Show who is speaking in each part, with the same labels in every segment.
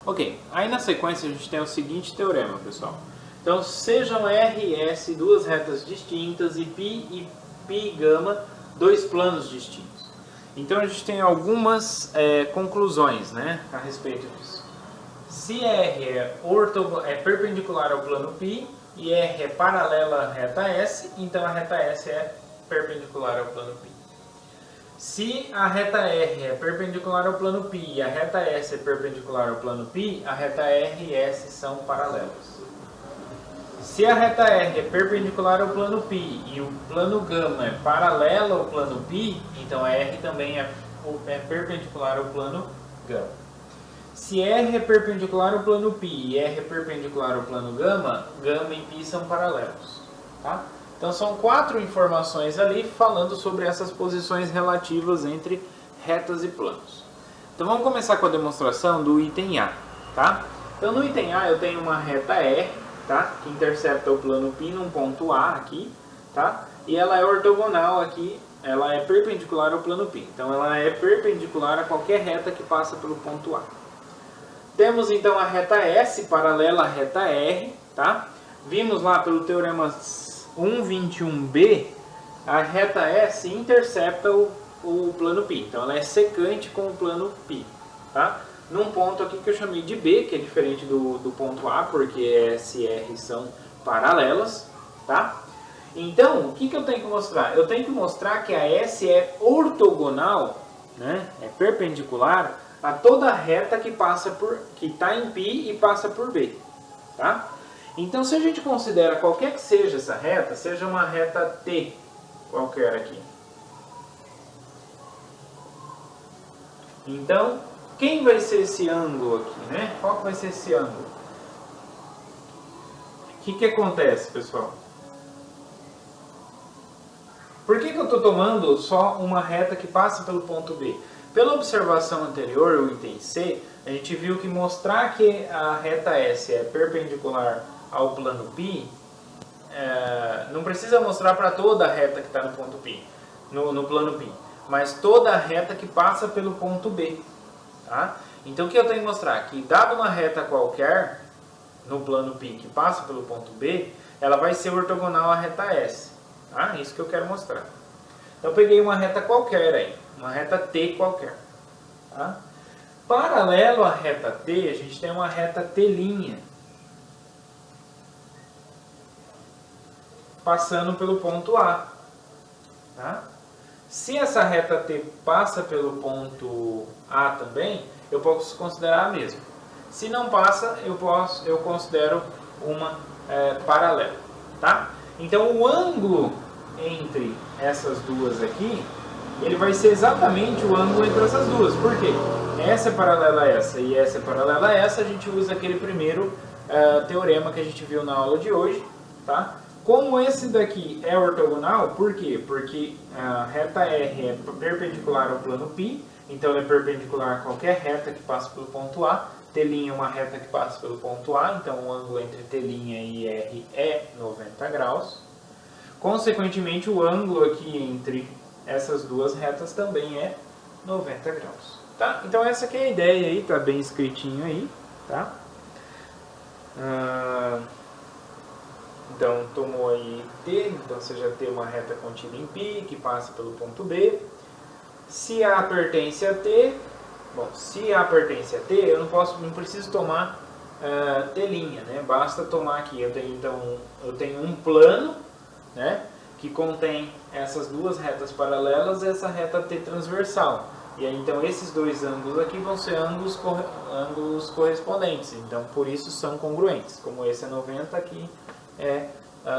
Speaker 1: Ok, aí na sequência a gente tem o seguinte teorema, pessoal. Então, sejam R e S duas retas distintas e π gama dois planos distintos. Então a gente tem algumas conclusões, né, a respeito disso. Se R é perpendicular ao plano π e R é paralela à reta S, então a reta S é perpendicular ao plano π. Se a reta R é perpendicular ao plano π e a reta S é perpendicular ao plano π, a reta R e S são paralelas. Se a reta R é perpendicular ao plano π e o plano γ é paralelo ao plano π, então a R também é perpendicular ao plano γ. Se R é perpendicular ao plano π e R é perpendicular ao plano γ, γ e π são paralelos. Tá? Então são 4 informações ali falando sobre essas posições relativas entre retas e planos. Então vamos começar com a demonstração do item A. Tá? Então no item A eu tenho uma reta R, tá? Que intercepta o plano π num ponto A aqui, tá? E ela é ortogonal aqui, ela é perpendicular ao plano π. Então ela é perpendicular a qualquer reta que passa pelo ponto A. Temos então a reta S paralela à reta R, tá? Vimos lá pelo teorema 121b, a reta S intercepta o plano π. Então ela é secante com o plano π, tá? Num ponto aqui que eu chamei de B, que é diferente do ponto A, porque S e R são paralelas, tá? Então, o que eu tenho que mostrar? Eu tenho que mostrar que a S é ortogonal, né? É perpendicular a toda reta que está em π e passa por B, tá? Então, se a gente considera qualquer que seja essa reta, seja uma reta T qualquer aqui. Então, quem vai ser esse ângulo aqui, né? Qual vai ser esse ângulo? O que acontece, pessoal? Por que eu estou tomando só uma reta que passa pelo ponto B? Pela observação anterior, o item C, a gente viu que mostrar que a reta S é perpendicular ao plano π, não precisa mostrar para toda a reta que está no ponto π, no plano π, mas toda a reta que passa pelo ponto B. Tá? Então o que eu tenho que mostrar? Que dada uma reta qualquer no plano π que passa pelo ponto B, ela vai ser ortogonal à reta S. Tá? Isso que eu quero mostrar. Então eu peguei uma reta qualquer aí, uma reta T qualquer. Tá? Paralelo à reta T, a gente tem uma reta T', passando pelo ponto A. Tá? Se essa reta T passa pelo ponto A também, eu posso considerar a mesma. Se não passa, eu considero uma paralela. Tá? Então o ângulo entre essas duas aqui, ele vai ser exatamente o ângulo entre essas duas. Por quê? Essa é paralela a essa e essa é paralela a essa, a gente usa aquele primeiro teorema que a gente viu na aula de hoje. Tá? Como esse daqui é ortogonal, por quê? Porque a reta R é perpendicular ao plano π, então ela é perpendicular a qualquer reta que passa pelo ponto A. T' é uma reta que passa pelo ponto A, então o ângulo entre T' e R é 90 graus. Consequentemente, o ângulo aqui entre essas duas retas também é 90 graus. Tá? Então essa aqui é a ideia aí, tá bem escritinho aí. Tá? Então, tomou aí T, então você já tem uma reta contida em π, que passa pelo ponto B. Se A pertence a T, bom, se A pertence a T, eu não preciso tomar T', né? Basta tomar aqui, eu tenho um plano, né, que contém essas duas retas paralelas e essa reta T transversal. E aí, então, esses dois ângulos aqui vão ser ângulos correspondentes, então, por isso são congruentes. Como esse é 90, aqui é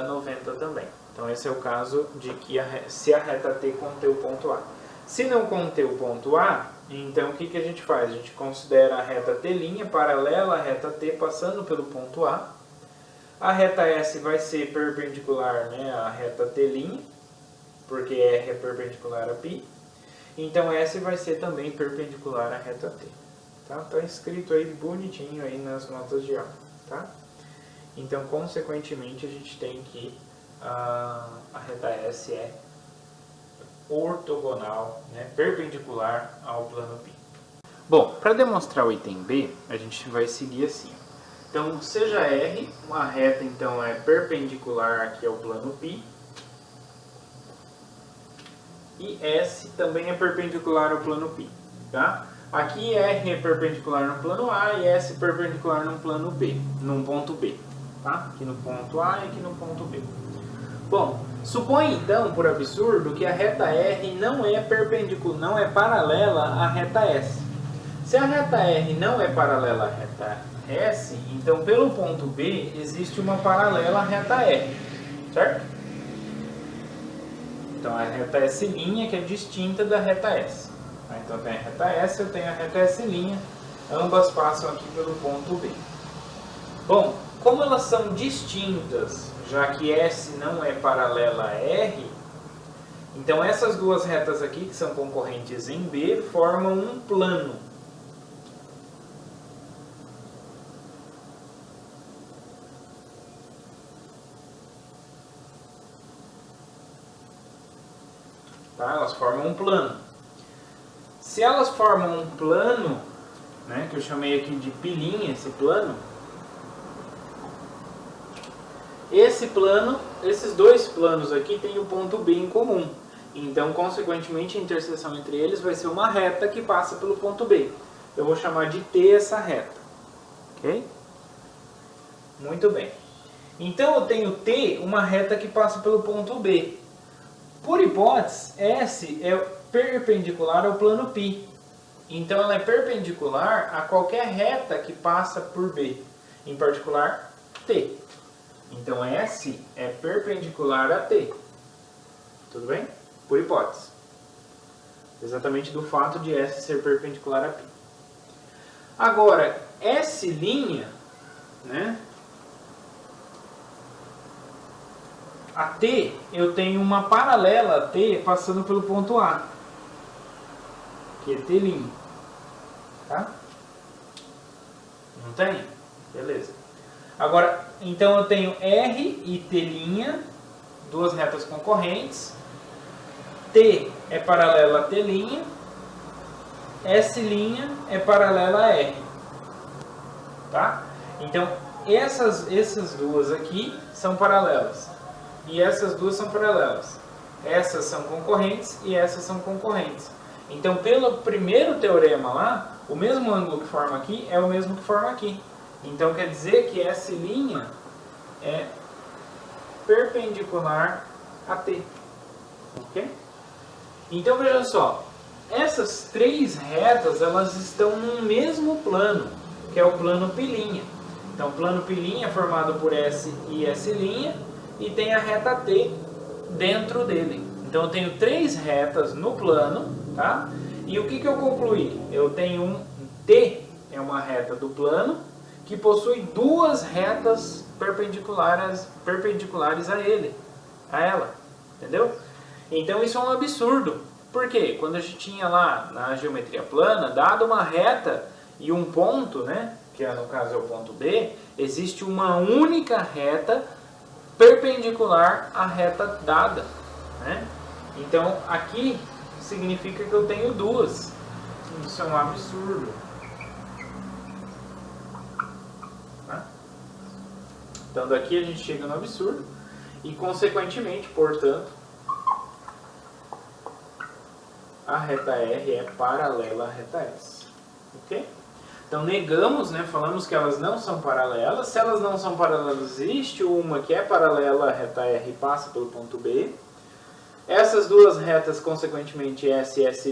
Speaker 1: 90 também. Então esse é o caso de que se a reta T conter o ponto A. Se não conter o ponto A, então o que a gente faz? A gente considera a reta T' paralela à reta T passando pelo ponto A. A reta S vai ser perpendicular, né, à reta T', porque R é perpendicular a π. Então S vai ser também perpendicular à reta T. Tá? Tá escrito aí bonitinho aí nas notas de aula. Tá? Então, consequentemente, a gente tem que a reta S é ortogonal, né, perpendicular ao plano π. Bom, para demonstrar o item B, a gente vai seguir assim. Então, seja R, uma reta então é perpendicular aqui ao plano π, e S também é perpendicular ao plano π, tá? Aqui R é perpendicular no plano A e S perpendicular no plano B, num ponto B, tá? Aqui no ponto A e aqui no ponto B. Bom, supõe então, por absurdo, que a reta R não é perpendicular, não é paralela à reta S. Se a reta R não é paralela à reta S, então pelo ponto B existe uma paralela à reta R, certo? Então a reta S' que é distinta da reta S. Então tem a reta S, eu tenho a reta S', ambas passam aqui pelo ponto B. Bom, como elas são distintas, já que S não é paralela a R, então essas duas retas aqui, que são concorrentes em B, formam um plano. Tá? Elas formam um plano. Se elas formam um plano, né, que eu chamei aqui de pilinha, esse plano, esses dois planos aqui têm o ponto B em comum. Então, consequentemente, a interseção entre eles vai ser uma reta que passa pelo ponto B. Eu vou chamar de T essa reta. Ok? Muito bem. Então, eu tenho T, uma reta que passa pelo ponto B. Por hipótese, S é perpendicular ao plano π. Então, ela é perpendicular a qualquer reta que passa por B, em particular, T. Então, S é perpendicular a T. Tudo bem? Por hipótese. Exatamente do fato de S ser perpendicular a π. Agora, S', né? A T, eu tenho uma paralela a T passando pelo ponto A, que é T'. Tá? Não tem? Beleza. Agora, então eu tenho R e T', duas retas concorrentes. T é paralela a T', S' é paralela a R. Tá? Então, essas duas aqui são paralelas. E essas duas são paralelas. Essas são concorrentes e essas são concorrentes. Então, pelo primeiro teorema lá, o mesmo ângulo que forma aqui é o mesmo que forma aqui. Então, quer dizer que S' é perpendicular a T. Ok? Então, veja só. Essas três retas, elas estão no mesmo plano, que é o plano π'. Então, o plano π' é formado por S e S', e tem a reta T dentro dele. Então eu tenho três retas no plano, tá? E o que eu concluí? Eu tenho um T, é uma reta do plano, que possui duas retas perpendiculares a ela, entendeu? Então isso é um absurdo. Por quê? Quando a gente tinha lá na geometria plana, dado uma reta e um ponto, né, que no caso é o ponto B, existe uma única reta perpendicular à reta dada, né? Então aqui significa que eu tenho duas. Isso é um absurdo. Tá? Então daqui a gente chega no absurdo e consequentemente, portanto, a reta R é paralela à reta S. Ok? Então negamos, né, falamos que elas não são paralelas. Se elas não são paralelas, existe uma que é paralela à reta R e passa pelo ponto B. Essas duas retas, consequentemente, S e S'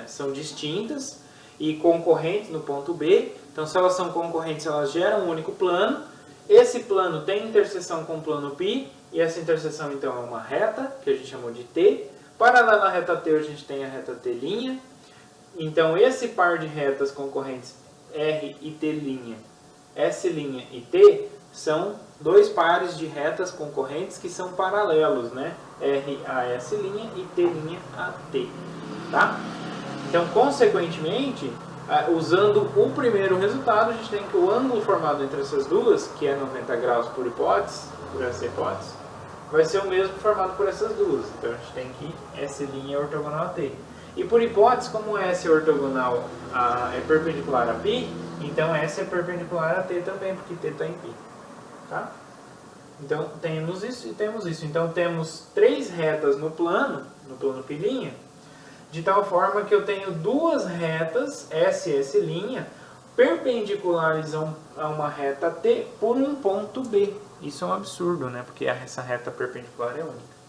Speaker 1: são distintas e concorrentes no ponto B. Então, se elas são concorrentes, elas geram um único plano. Esse plano tem interseção com o plano π, e essa interseção, então, é uma reta, que a gente chamou de T. Paralela à reta T, a gente tem a reta T'. Então, esse par de retas concorrentes R e T', S' e T, são dois pares de retas concorrentes que são paralelos, né? R a S' e T' a T. Tá? Então, consequentemente, usando o primeiro resultado, a gente tem que o ângulo formado entre essas duas, que é 90 graus por hipótese, por essa hipótese, vai ser o mesmo formado por essas duas. Então, a gente tem que S' é ortogonal a T. E por hipótese, como S é ortogonal é perpendicular a π, então S é perpendicular a t também, porque t está em π. Tá? Então temos isso e temos isso. Então temos três retas no plano π', de tal forma que eu tenho duas retas, S e S', perpendiculares a uma reta T por um ponto B. Isso é um absurdo, né? Porque essa reta perpendicular é única.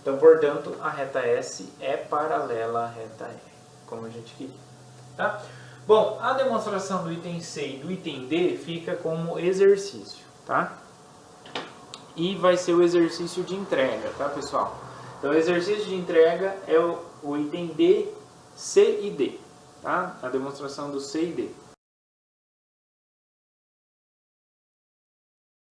Speaker 1: Então, portanto, a reta S é paralela à reta R, como a gente queria. Tá? Bom, a demonstração do item C e do item D fica como exercício, tá? E vai ser o exercício de entrega, tá, pessoal? Então, o exercício de entrega é o item D, C e D, tá? A demonstração do C e D.